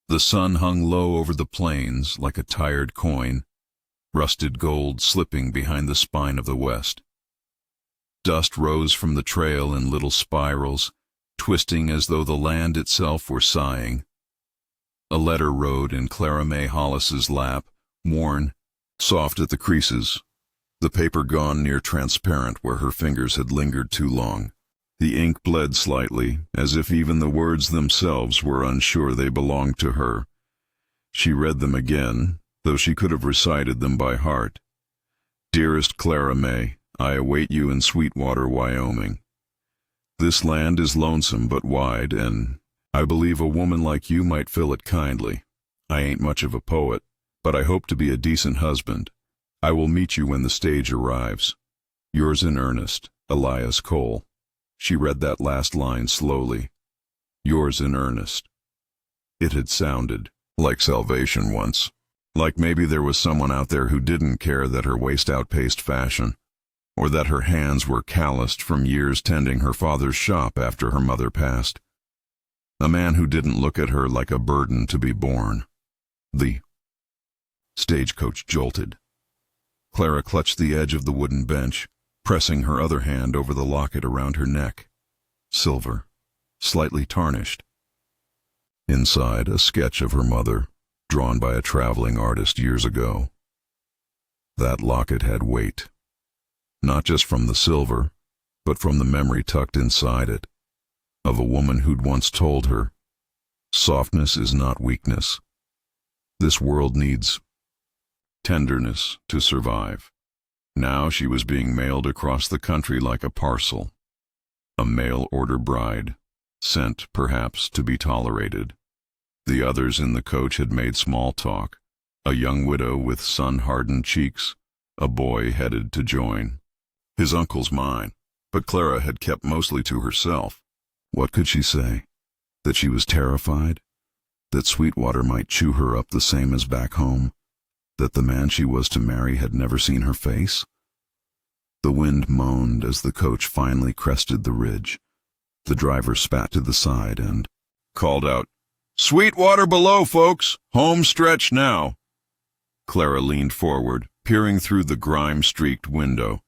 The sun hung low over the plains like a tired coin, rusted gold slipping behind the spine of the west. Dust rose from the trail in little spirals, twisting as though the land itself were sighing. A letter rode in Clara May Hollis's lap, worn, soft at the creases, the paper gone near transparent where her fingers had lingered too long. The ink bled slightly, as if even the words themselves were unsure they belonged to her. She read them again, though she could have recited them by heart. Dearest Clara May, I await you in Sweetwater, Wyoming. This land is lonesome but wide, and I believe a woman like you might fill it kindly. I ain't much of a poet, but I hope to be a decent husband. I will meet you when the stage arrives. Yours in earnest, Elias Cole. She read that last line slowly. Yours in earnest. It had sounded like salvation once. Like maybe there was someone out there who didn't care that her waist outpaced fashion, or that her hands were calloused from years tending her father's shop after her mother passed. A man who didn't look at her like a burden to be borne. The stagecoach jolted. Clara clutched the edge of the wooden bench, pressing her other hand over the locket around her neck. Silver, slightly tarnished. Inside, a sketch of her mother, drawn by a traveling artist years ago. That locket had weight, not just from the silver, but from the memory tucked inside it, of a woman who'd once told her, softness is not weakness. This world needs tenderness to survive. Now she was being mailed across the country like a parcel. A mail-order bride, sent, perhaps, to be tolerated. The others in the coach had made small talk. A young widow with sun-hardened cheeks, a boy headed to join. His uncle's mine, but Clara had kept mostly to herself. What could she say? That she was terrified? That Sweetwater might chew her up the same as back home? That the man she was to marry had never seen her face? The wind moaned as the coach finally crested the ridge. The driver spat to the side and called out, "Sweetwater below, folks! Home stretch now!" Clara leaned forward, peering through the grime-streaked window.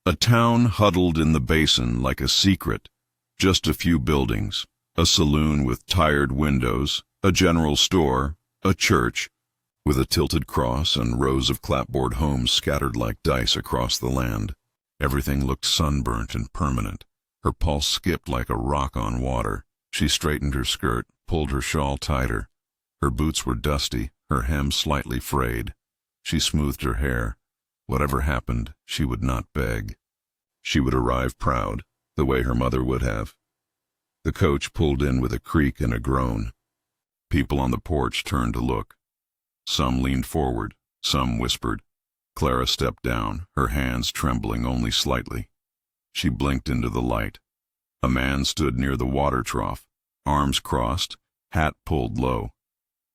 A town huddled in the basin like a secret. Just a few buildings, a saloon with tired windows, a general store, a church, with a tilted cross and rows of clapboard homes scattered like dice across the land. Everything looked sunburnt and permanent. Her pulse skipped like a rock on water. She straightened her skirt, pulled her shawl tighter. Her boots were dusty, her hem slightly frayed. She smoothed her hair. Whatever happened, she would not beg. She would arrive proud, the way her mother would have. The coach pulled in with a creak and a groan. People on the porch turned to look. Some leaned forward, some whispered. Clara stepped down, her hands trembling only slightly. She blinked into the light. A man stood near the water trough, arms crossed, hat pulled low.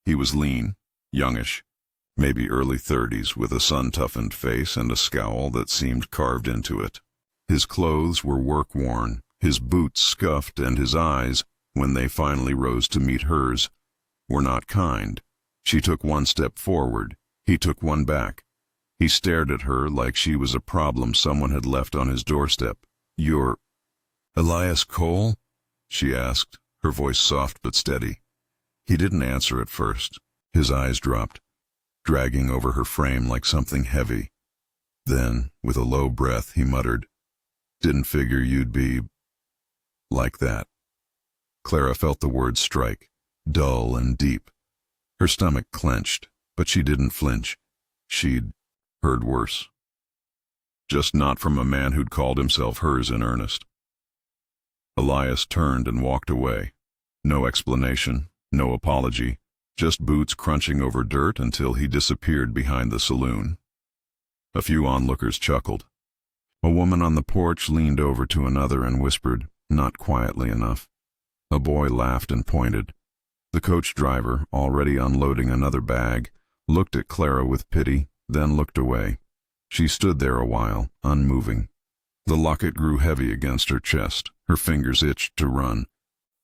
He was lean, youngish, maybe early 30s, with a sun-toughened face and a scowl that seemed carved into it. His clothes were work-worn, his boots scuffed, and his eyes, when they finally rose to meet hers, were not kind. She took one step forward. He took one back. He stared at her like she was a problem someone had left on his doorstep. "You're Elias Cole?" she asked, her voice soft but steady. He didn't answer at first. His eyes dropped, dragging over her frame like something heavy. Then, with a low breath, he muttered, "Didn't figure you'd be like that." Clara felt the words strike, dull and deep. Her stomach clenched, but she didn't flinch. She'd heard worse. Just not from a man who'd called himself hers in earnest. Elias turned and walked away. No explanation, no apology, just boots crunching over dirt until he disappeared behind the saloon. A few onlookers chuckled. A woman on the porch leaned over to another and whispered, not quietly enough. A boy laughed and pointed. The coach driver, already unloading another bag, looked at Clara with pity, then looked away. She stood there a while, unmoving. The locket grew heavy against her chest. Her fingers itched to run,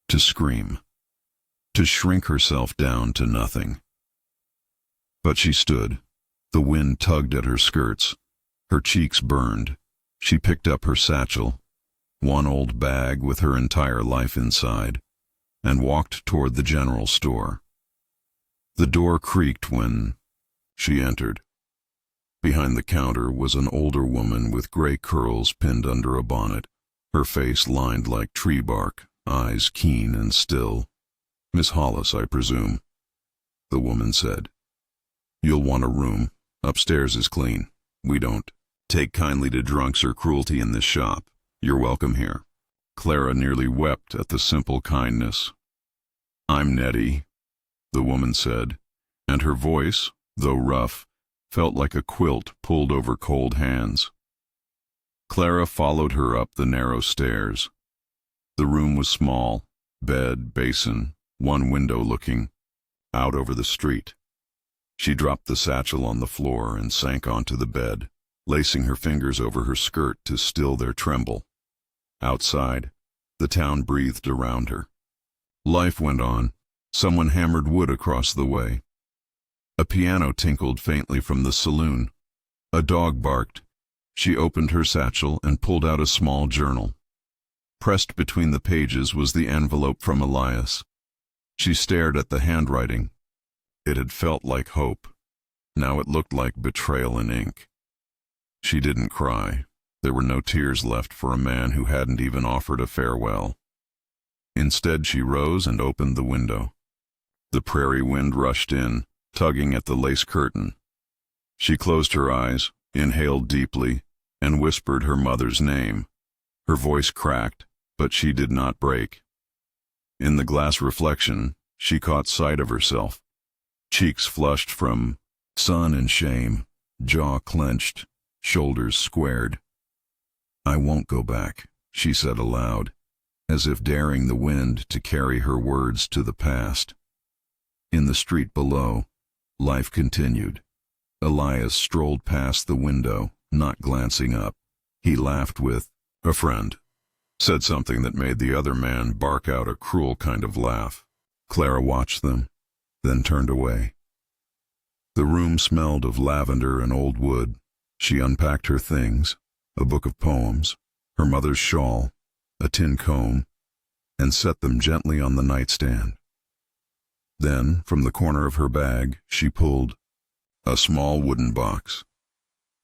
to scream, to shrink herself down to nothing. But she stood. The wind tugged at her skirts. Her cheeks burned. She picked up her satchel, one old bag with her entire life inside, and walked toward the general store. The door creaked when she entered. Behind the counter was an older woman with gray curls pinned under a bonnet, her face lined like tree bark, eyes keen and still. "Miss Hollis, I presume," the woman said. "You'll want a room. Upstairs is clean. We don't take kindly to drunks or cruelty in this shop. You're welcome here." Clara nearly wept at the simple kindness. "I'm Nettie," the woman said, and her voice, though rough, felt like a quilt pulled over cold hands. Clara followed her up the narrow stairs. The room was small, bed, basin, one window looking out over the street. She dropped the satchel on the floor and sank onto the bed, lacing her fingers over her skirt to still their tremble. Outside, the town breathed around her. Life went on. Someone hammered wood across the way. A piano tinkled faintly from the saloon. A dog barked. She opened her satchel and pulled out a small journal. Pressed between the pages was the envelope from Elias. She stared at the handwriting. It had felt like hope. Now it looked like betrayal in ink. She didn't cry. There were no tears left for a man who hadn't even offered a farewell. Instead, she rose and opened the window. The prairie wind rushed in, tugging at the lace curtain. She closed her eyes, inhaled deeply, and whispered her mother's name. Her voice cracked, but she did not break. In the glass reflection, she caught sight of herself. Cheeks flushed from sun and shame, jaw clenched, shoulders squared. "I won't go back," she said aloud, as if daring the wind to carry her words to the past. In the street below, life continued. Elias strolled past the window, not glancing up. He laughed with a friend, said something that made the other man bark out a cruel kind of laugh. Clara watched them, then turned away. The room smelled of lavender and old wood. She unpacked her things, a book of poems, her mother's shawl, a tin comb, and set them gently on the nightstand. Then, from the corner of her bag, she pulled a small wooden box.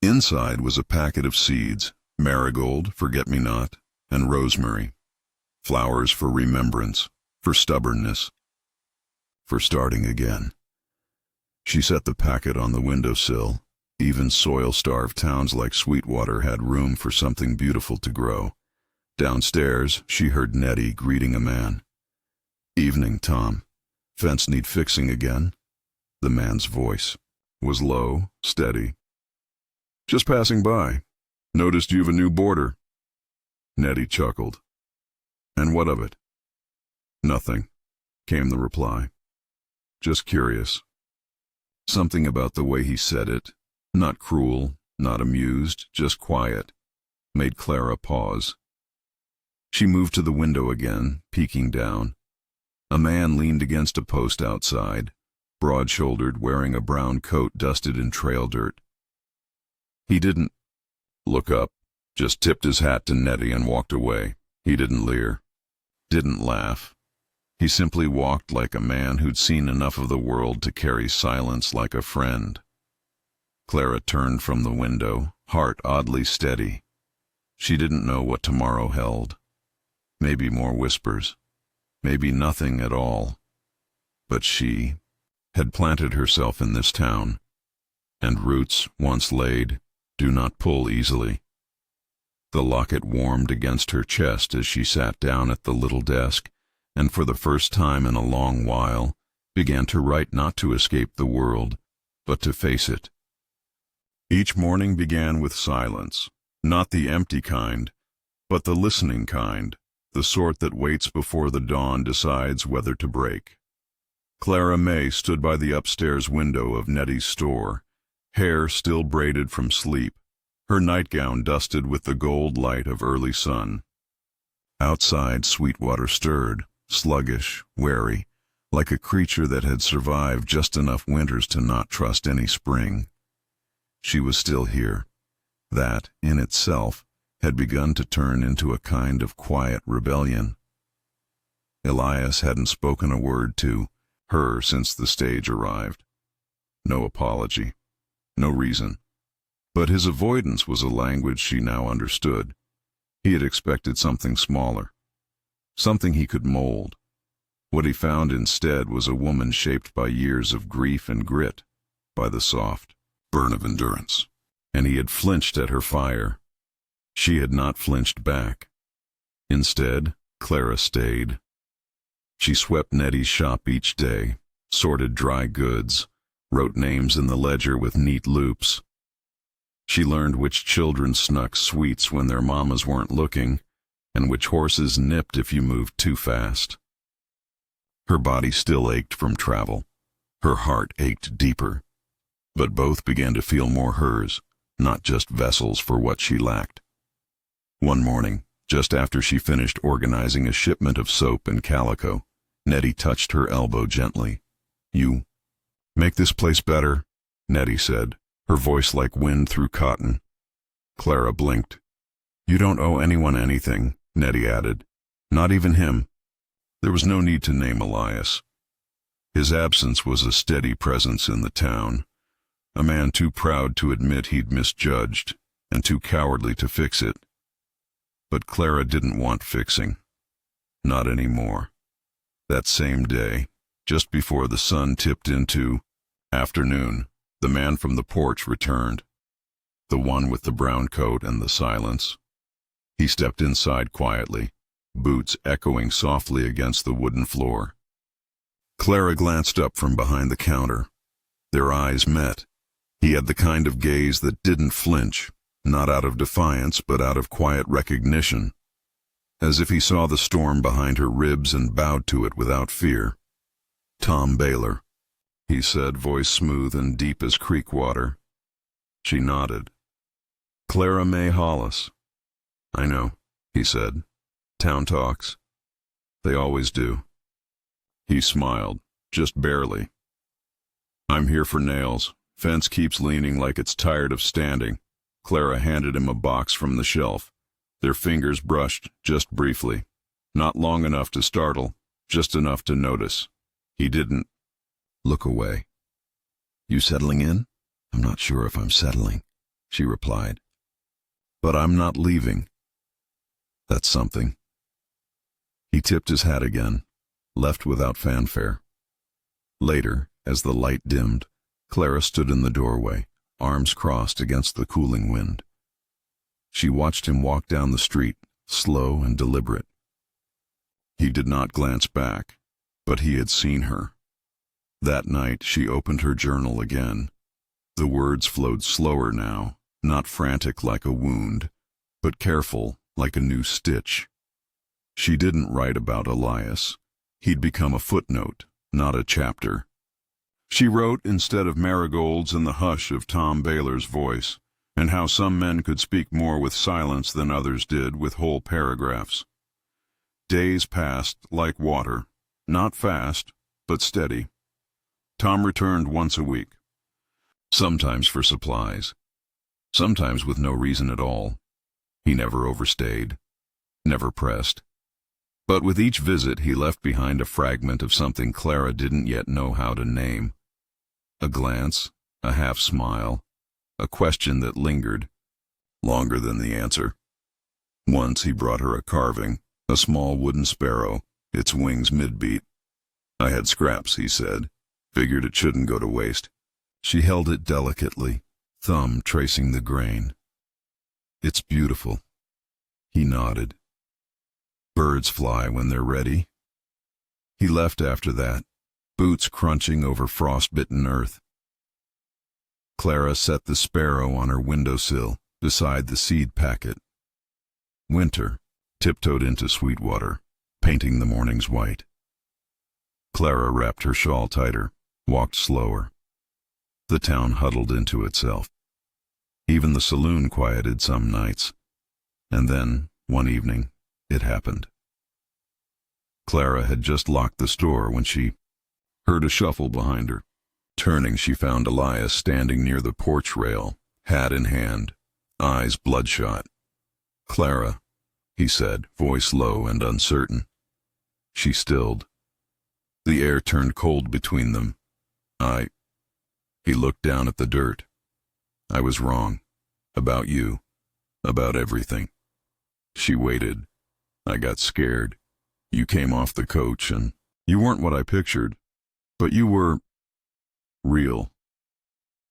Inside was a packet of seeds, marigold, forget-me-not, and rosemary. Flowers for remembrance, for stubbornness, for starting again. She set the packet on the windowsill. Even soil-starved towns like Sweetwater had room for something beautiful to grow. Downstairs, she heard Nettie greeting a man. "Evening, Tom. Fence need fixing again?" The man's voice was low, steady. "Just passing by. Noticed you've a new boarder." Nettie chuckled. "And what of it?" "Nothing," came the reply. "Just curious." Something about the way he said it, not cruel, not amused, just quiet, made Clara pause. She moved to the window again, peeking down. A man leaned against a post outside, broad-shouldered, wearing a brown coat dusted in trail dirt. He didn't look up, just tipped his hat to Nettie and walked away. He didn't leer, didn't laugh. He simply walked like a man who'd seen enough of the world to carry silence like a friend. Clara turned from the window, heart oddly steady. She didn't know what tomorrow held. Maybe more whispers. Maybe nothing at all. But she had planted herself in this town, and roots, once laid, do not pull easily. The locket warmed against her chest as she sat down at the little desk, and for the first time in a long while, began to write not to escape the world, but to face it. Each morning began with silence, not the empty kind, but the listening kind, the sort that waits before the dawn decides whether to break. Clara May stood by the upstairs window of Nettie's store, hair still braided from sleep, her nightgown dusted with the gold light of early sun. Outside, Sweetwater stirred, sluggish, wary, like a creature that had survived just enough winters to not trust any spring. She was still here. That, in itself, had begun to turn into a kind of quiet rebellion. Elias hadn't spoken a word to her since the stage arrived. No apology, no reason. But his avoidance was a language she now understood. He had expected something smaller, something he could mold. What he found instead was a woman shaped by years of grief and grit, by the soft burn of endurance. And he had flinched at her fire. She had not flinched back. Instead, Clara stayed. She swept Nettie's shop each day, sorted dry goods, wrote names in the ledger with neat loops. She learned which children snuck sweets when their mamas weren't looking, and which horses nipped if you moved too fast. Her body still ached from travel. Her heart ached deeper. But both began to feel more hers, not just vessels for what she lacked. One morning, just after she finished organizing a shipment of soap and calico, Nettie touched her elbow gently. "You make this place better," Nettie said, her voice like wind through cotton. Clara blinked. "You don't owe anyone anything," Nettie added. "Not even him." There was no need to name Elias. His absence was a steady presence in the town, a man too proud to admit he'd misjudged, and too cowardly to fix it. But Clara didn't want fixing. Not anymore. That same day, just before the sun tipped into afternoon, the man from the porch returned. The one with the brown coat and the silence. He stepped inside quietly, boots echoing softly against the wooden floor. Clara glanced up from behind the counter. Their eyes met. He had the kind of gaze that didn't flinch, not out of defiance but out of quiet recognition, as if he saw the storm behind her ribs and bowed to it without fear. "Tom Baylor," he said, voice smooth and deep as creek water. She nodded. "Clara May Hollis." "I know," he said. "Town talks. They always do." He smiled, just barely. "I'm here for nails. Fence keeps leaning like it's tired of standing." Clara handed him a box from the shelf. Their fingers brushed, just briefly. Not long enough to startle, just enough to notice. He didn't look away. "You settling in?" "I'm not sure if I'm settling," she replied. "But I'm not leaving." "That's something." He tipped his hat again, left without fanfare. Later, as the light dimmed, Clara stood in the doorway, arms crossed against the cooling wind. She watched him walk down the street, slow and deliberate. He did not glance back, but he had seen her. That night she opened her journal again. The words flowed slower now, not frantic like a wound, but careful like a new stitch. She didn't write about Elias. He'd become a footnote, not a chapter. She wrote instead of marigolds in the hush of Tom Baylor's voice, and how some men could speak more with silence than others did with whole paragraphs. Days passed like water, not fast, but steady. Tom returned once a week, sometimes for supplies, sometimes with no reason at all. He never overstayed, never pressed. But with each visit he left behind a fragment of something Clara didn't yet know how to name. A glance, a half-smile, a question that lingered, longer than the answer. Once he brought her a carving, a small wooden sparrow, its wings mid-beat. "I had scraps," he said. "Figured it shouldn't go to waste." She held it delicately, thumb tracing the grain. "It's beautiful." He nodded. "Birds fly when they're ready." He left after that, boots crunching over frost-bitten earth. Clara set the sparrow on her windowsill beside the seed packet. Winter tiptoed into Sweetwater, painting the mornings white. Clara wrapped her shawl tighter, walked slower. The town huddled into itself. Even the saloon quieted some nights. And then, one evening, it happened. Clara had just locked the store when she heard a shuffle behind her. Turning, she found Elias standing near the porch rail, hat in hand, eyes bloodshot. "Clara," he said, voice low and uncertain. She stilled. The air turned cold between them. He looked down at the dirt. "I was wrong. About you. About everything." She waited. "I got scared. You came off the coach and you weren't what I pictured, but you were real.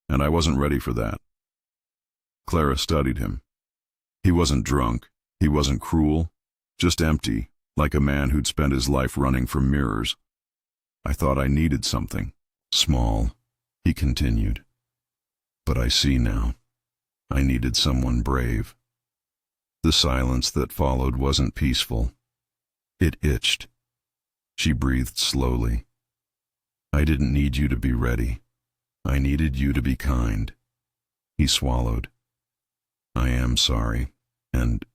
And I wasn't ready for that." Clara studied him. He wasn't drunk. He wasn't cruel. Just empty, like a man who'd spent his life running from mirrors. "I thought I needed something. Small," he continued. "But I see now. I needed someone brave." The silence that followed wasn't peaceful. It itched. She breathed slowly. "I didn't need you to be ready. I needed you to be kind." He swallowed. "I am sorry." And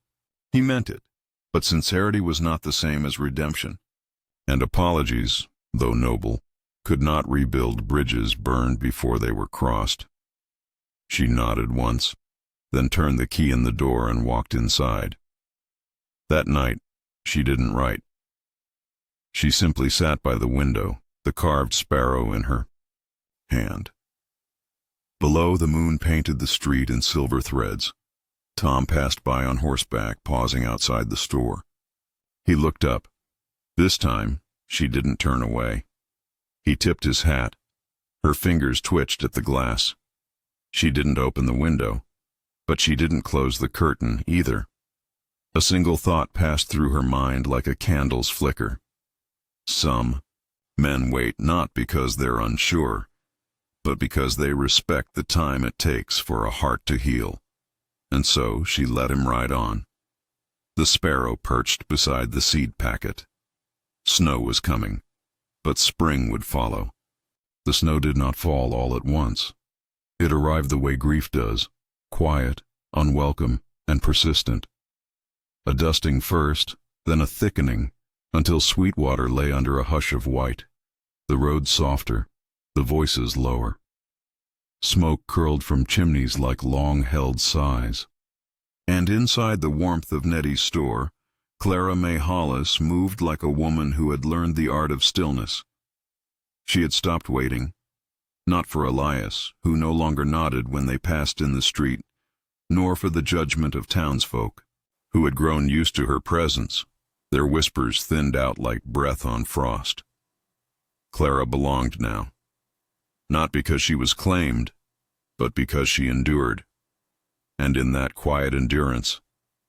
he meant it. But sincerity was not the same as redemption. And apologies, though noble, could not rebuild bridges burned before they were crossed. She nodded once, then turned the key in the door and walked inside. That night, she didn't write. She simply sat by the window, the carved sparrow in her hand. Below, the moon painted the street in silver threads. Tom passed by on horseback, pausing outside the store. He looked up. This time, she didn't turn away. He tipped his hat. Her fingers twitched at the glass. She didn't open the window, but she didn't close the curtain either. A single thought passed through her mind like a candle's flicker. Some men wait not because they're unsure, but because they respect the time it takes for a heart to heal. And so she let him ride on. The sparrow perched beside the seed packet. Snow was coming, but spring would follow. The snow did not fall all at once. It arrived the way grief does, quiet, unwelcome, and persistent. A dusting first, then a thickening, until Sweetwater lay under a hush of white, the road softer, the voices lower. Smoke curled from chimneys like long-held sighs. And inside the warmth of Nettie's store, Clara May Hollis moved like a woman who had learned the art of stillness. She had stopped waiting, not for Elias, who no longer nodded when they passed in the street, nor for the judgment of townsfolk, who had grown used to her presence, their whispers thinned out like breath on frost. Clara belonged now, not because she was claimed, but because she endured. And in that quiet endurance,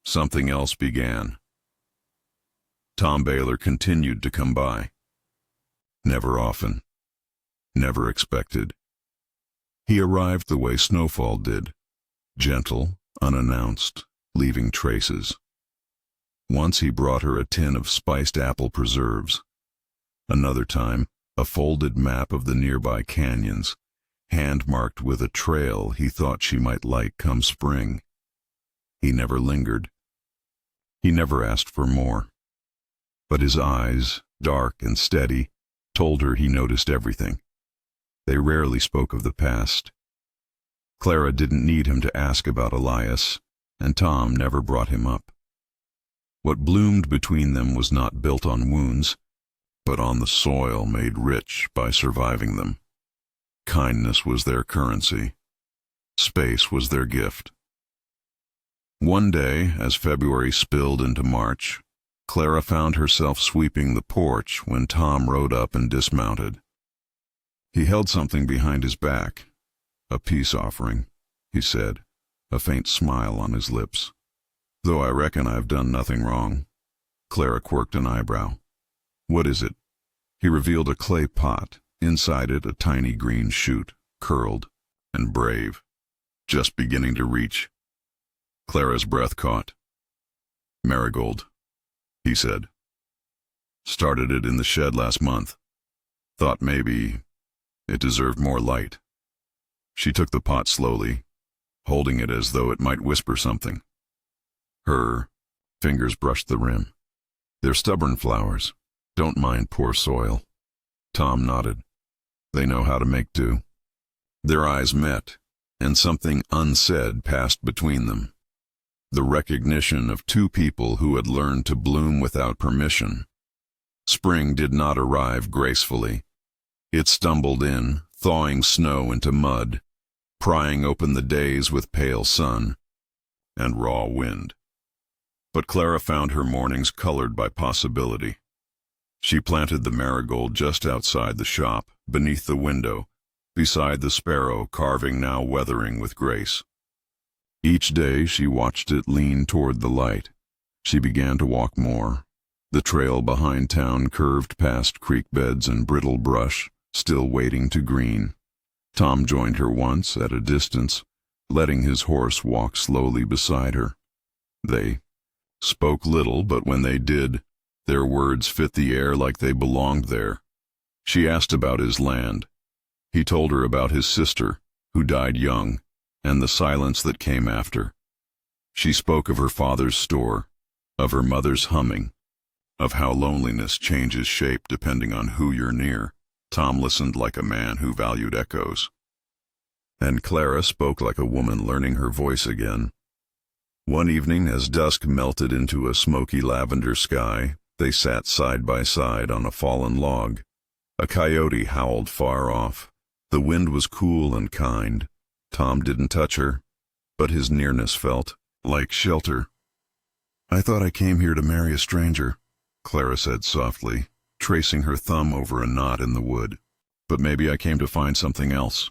something else began. Tom Baylor continued to come by. Never often, never expected. He arrived the way snowfall did, gentle, unannounced, leaving traces. Once he brought her a tin of spiced apple preserves. Another time, a folded map of the nearby canyons, hand-marked with a trail he thought she might like come spring. He never lingered. He never asked for more. But his eyes, dark and steady, told her he noticed everything. They rarely spoke of the past. Clara didn't need him to ask about Elias, and Tom never brought him up. What bloomed between them was not built on wounds, but on the soil made rich by surviving them. Kindness was their currency. Space was their gift. One day, as February spilled into March, Clara found herself sweeping the porch when Tom rode up and dismounted. He held something behind his back. "A peace offering," he said, a faint smile on his lips. "Though I reckon I've done nothing wrong." Clara quirked an eyebrow. "What is it?" He revealed a clay pot, inside it a tiny green shoot, curled and brave, just beginning to reach. Clara's breath caught. "Marigold," he said. "Started it in the shed last month. Thought maybe it deserved more light." She took the pot slowly, holding it as though it might whisper something. Her fingers brushed the rim. "They're stubborn flowers. Don't mind poor soil." Tom nodded. They know how to make do. Their eyes met, and something unsaid passed between them. The recognition of two people who had learned to bloom without permission. Spring did not arrive gracefully. It stumbled in, thawing snow into mud, prying open the days with pale sun and raw wind. But Clara found her mornings colored by possibility. She planted the marigold just outside the shop, beneath the window, beside the sparrow carving now weathering with grace. Each day she watched it lean toward the light. She began to walk more. The trail behind town curved past creek beds and brittle brush, still waiting to green. Tom joined her once at a distance, letting his horse walk slowly beside her. They spoke little, but when they did, their words fit the air like they belonged there. She asked about his land. He told her about his sister, who died young, and the silence that came after. She spoke of her father's store, of her mother's humming, of how loneliness changes shape depending on who you're near. Tom listened like a man who valued echoes. And Clara spoke like a woman learning her voice again. One evening, as dusk melted into a smoky lavender sky, they sat side by side on a fallen log. A coyote howled far off. The wind was cool and kind. Tom didn't touch her, but his nearness felt like shelter. "I thought I came here to marry a stranger," Clara said softly, tracing her thumb over a knot in the wood. "But maybe I came to find something else."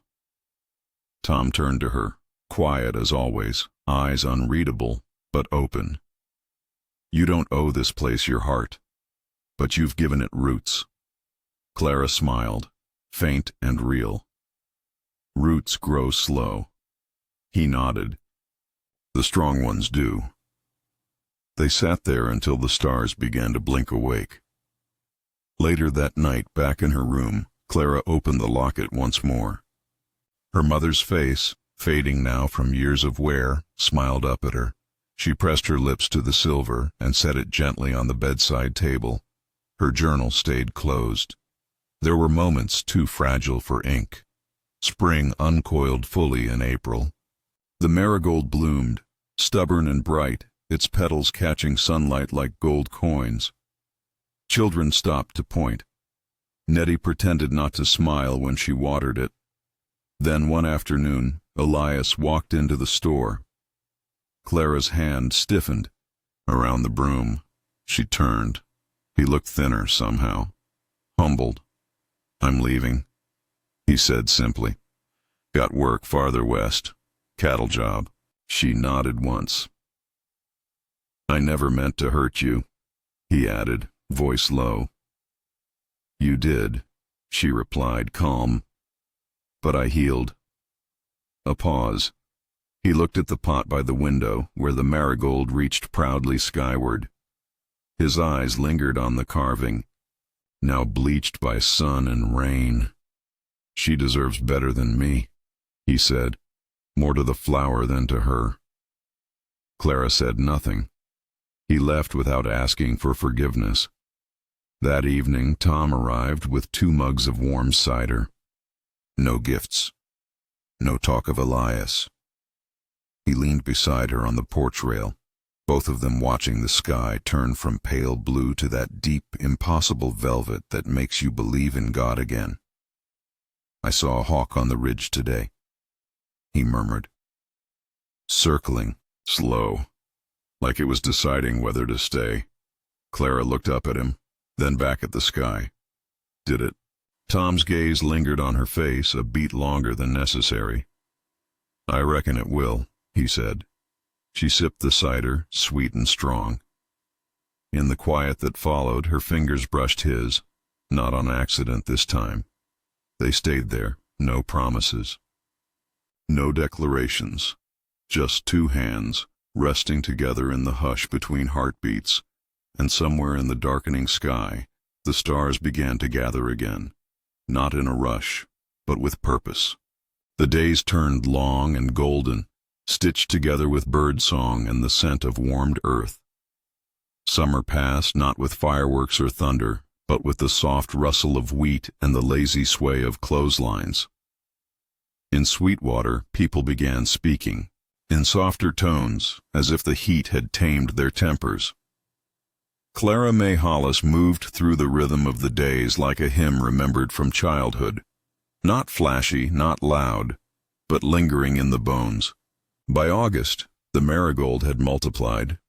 Tom turned to her, quiet as always, eyes unreadable, but open. "You don't owe this place your heart, but you've given it roots." Clara smiled, faint and real. "Roots grow slow." He nodded. "The strong ones do." They sat there until the stars began to blink awake. Later that night, back in her room, Clara opened the locket once more. Her mother's face, fading now from years of wear, smiled up at her. She pressed her lips to the silver and set it gently on the bedside table. Her journal stayed closed. There were moments too fragile for ink. Spring uncoiled fully in April. The marigold bloomed, stubborn and bright, its petals catching sunlight like gold coins. Children stopped to point. Nettie pretended not to smile when she watered it. Then one afternoon, Elias walked into the store. Clara's hand stiffened around the broom. She turned. He looked thinner somehow, humbled. "I'm leaving," he said simply. "Got work farther west. Cattle job." She nodded once. "I never meant to hurt you," he added, voice low. "You did," she replied, calm. "But I healed." A pause. He looked at the pot by the window, where the marigold reached proudly skyward. His eyes lingered on the carving, now bleached by sun and rain. "She deserves better than me," he said, more to the flower than to her. Clara said nothing. He left without asking for forgiveness. That evening, Tom arrived with 2 mugs of warm cider. No gifts. No talk of Elias. He leaned beside her on the porch rail, both of them watching the sky turn from pale blue to that deep, impossible velvet that makes you believe in God again. "I saw a hawk on the ridge today," he murmured. Circling, slow, like it was deciding whether to stay. Clara looked up at him, then back at the sky. "Did it?" Tom's gaze lingered on her face a beat longer than necessary. "I reckon it will," he said. She sipped the cider, sweet and strong. In the quiet that followed, her fingers brushed his, not on accident this time. They stayed there, no promises. No declarations, just 2 hands, resting together in the hush between heartbeats, and somewhere in the darkening sky, the stars began to gather again, not in a rush, but with purpose. The days turned long and golden, stitched together with bird song and the scent of warmed earth. Summer passed not with fireworks or thunder, but with the soft rustle of wheat and the lazy sway of clotheslines. In Sweetwater, people began speaking, in softer tones, as if the heat had tamed their tempers. Clara May Hollis moved through the rhythm of the days like a hymn remembered from childhood. Not flashy, not loud, but lingering in the bones. By August, the marigold had multiplied.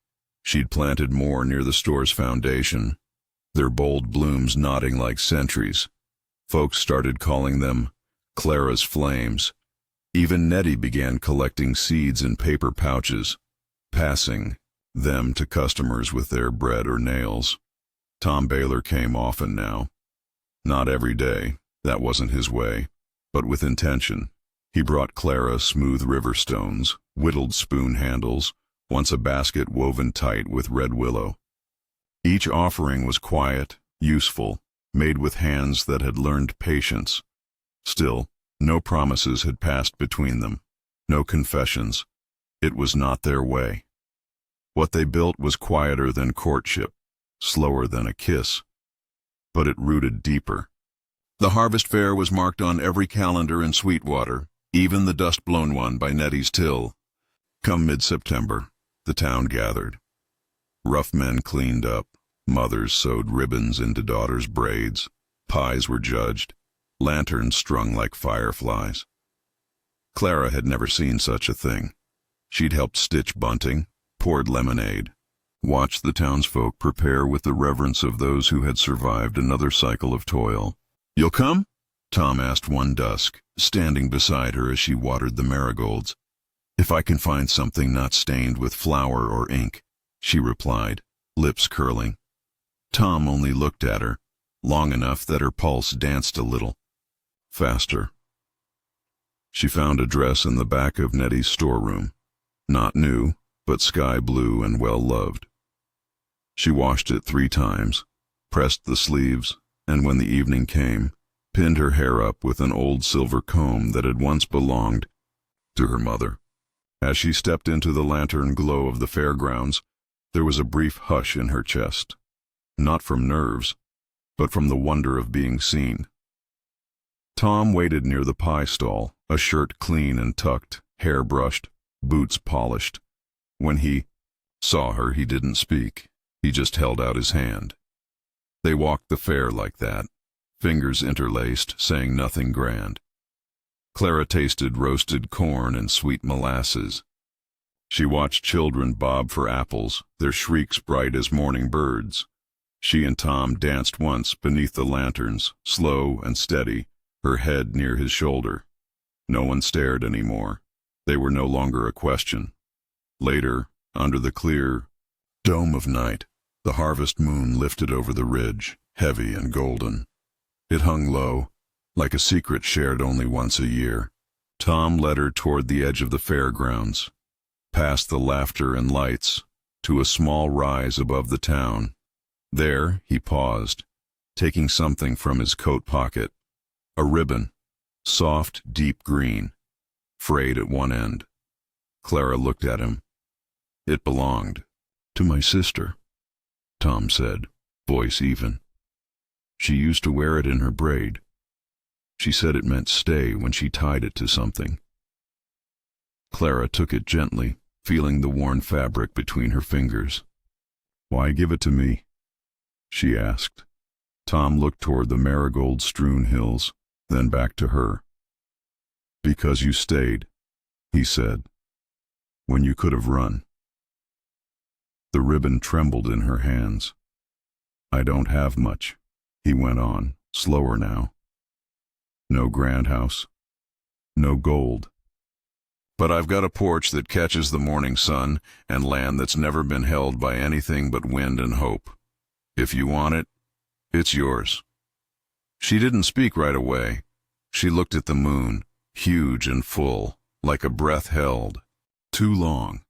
She'd planted more near the store's foundation, their bold blooms nodding like sentries. Folks started calling them Clara's Flames. Even Nettie began collecting seeds in paper pouches, passing them to customers with their bread or nails. Tom Baylor came often now. Not every day, that wasn't his way, but with intention. He brought Clara smooth river stones, whittled spoon handles, once a basket woven tight with red willow. Each offering was quiet, useful, made with hands that had learned patience. Still, no promises had passed between them, no confessions. It was not their way. What they built was quieter than courtship, slower than a kiss, but it rooted deeper. The harvest fair was marked on every calendar in Sweetwater, even the dust-blown one by Nettie's till. Come mid-September, the town gathered. Rough men cleaned up, mothers sewed ribbons into daughters' braids, pies were judged, lanterns strung like fireflies. Clara had never seen such a thing. She'd helped stitch bunting, poured lemonade, watched the townsfolk prepare with the reverence of those who had survived another cycle of toil. "You'll come?" Tom asked one dusk, standing beside her as she watered the marigolds. "If I can find something not stained with flour or ink," she replied, lips curling. Tom only looked at her, long enough that her pulse danced a little. Faster. She found a dress in the back of Nettie's storeroom. Not new, but sky blue and well-loved. She washed it 3 times, pressed the sleeves, and when the evening came, pinned her hair up with an old silver comb that had once belonged to her mother. As she stepped into the lantern glow of the fairgrounds, there was a brief hush in her chest. Not from nerves, but from the wonder of being seen. Tom waited near the pie stall, a shirt clean and tucked, hair brushed, boots polished. When he saw her, he didn't speak. He just held out his hand. They walked the fair like that, fingers interlaced, saying nothing grand. Clara tasted roasted corn and sweet molasses. She watched children bob for apples, their shrieks bright as morning birds. She and Tom danced once beneath the lanterns, slow and steady, her head near his shoulder. No one stared anymore. They were no longer a question. Later, under the clear dome of night, the harvest moon lifted over the ridge, heavy and golden. It hung low, like a secret shared only once a year. Tom led her toward the edge of the fairgrounds, past the laughter and lights, to a small rise above the town. There, he paused, taking something from his coat pocket. A ribbon, soft, deep green, frayed at one end. Clara looked at him. "It belonged to my sister," Tom said, voice even. "She used to wear it in her braid. She said it meant stay when she tied it to something." Clara took it gently, feeling the worn fabric between her fingers. "Why give it to me?" she asked. Tom looked toward the marigold-strewn hills, then back to her. "Because you stayed," he said, "when you could have run." The ribbon trembled in her hands. "I don't have much," he went on, slower now. "No grand house, no gold. But I've got a porch that catches the morning sun and land that's never been held by anything but wind and hope. If you want it, it's yours." She didn't speak right away. She looked at the moon, huge and full, like a breath held, too long,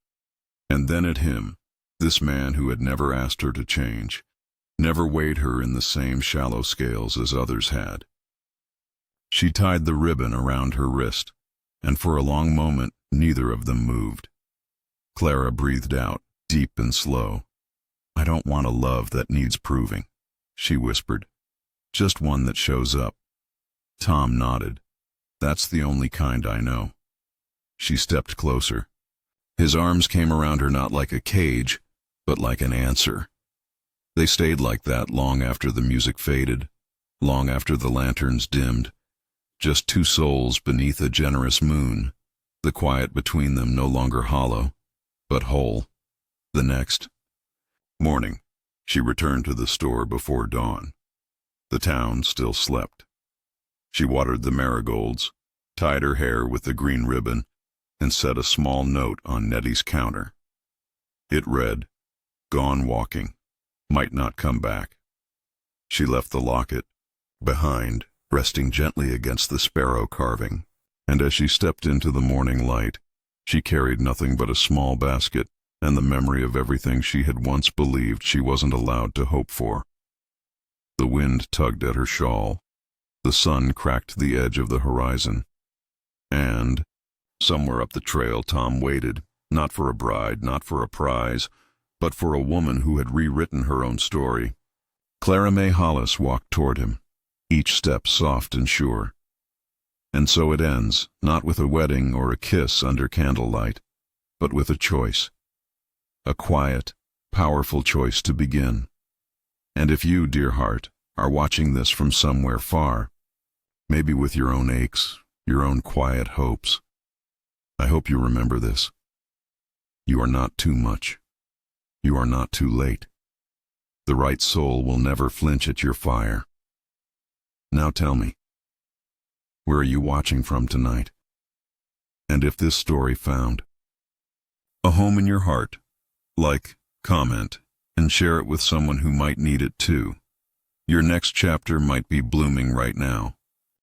and then at him, this man who had never asked her to change, never weighed her in the same shallow scales as others had. She tied the ribbon around her wrist, and for a long moment neither of them moved. Clara breathed out, deep and slow. "I don't want a love that needs proving," she whispered. Just one that shows up. Tom nodded. That's the only kind I know. She stepped closer. His arms came around her not like a cage, but like an answer. They stayed like that long after the music faded, long after the lanterns dimmed. Just two souls beneath a generous moon, the quiet between them no longer hollow, but whole. The next morning, she returned to the store before dawn. The town still slept. She watered the marigolds, tied her hair with the green ribbon, and set a small note on Nettie's counter. It read, "Gone walking, might not come back." She left the locket behind, resting gently against the sparrow carving, and as she stepped into the morning light, she carried nothing but a small basket and the memory of everything she had once believed she wasn't allowed to hope for. The wind tugged at her shawl. The sun cracked the edge of the horizon. And, somewhere up the trail, Tom waited, not for a bride, not for a prize, but for a woman who had rewritten her own story. Clara May Hollis walked toward him, each step soft and sure. And so it ends, not with a wedding or a kiss under candlelight, but with a choice. A quiet, powerful choice to begin. And if you, dear heart, are watching this from somewhere far, maybe with your own aches, your own quiet hopes, I hope you remember this. You are not too much. You are not too late. The right soul will never flinch at your fire. Now tell me, where are you watching from tonight? And if this story found a home in your heart, like, comment, and share it with someone who might need it too. Your next chapter might be blooming right now.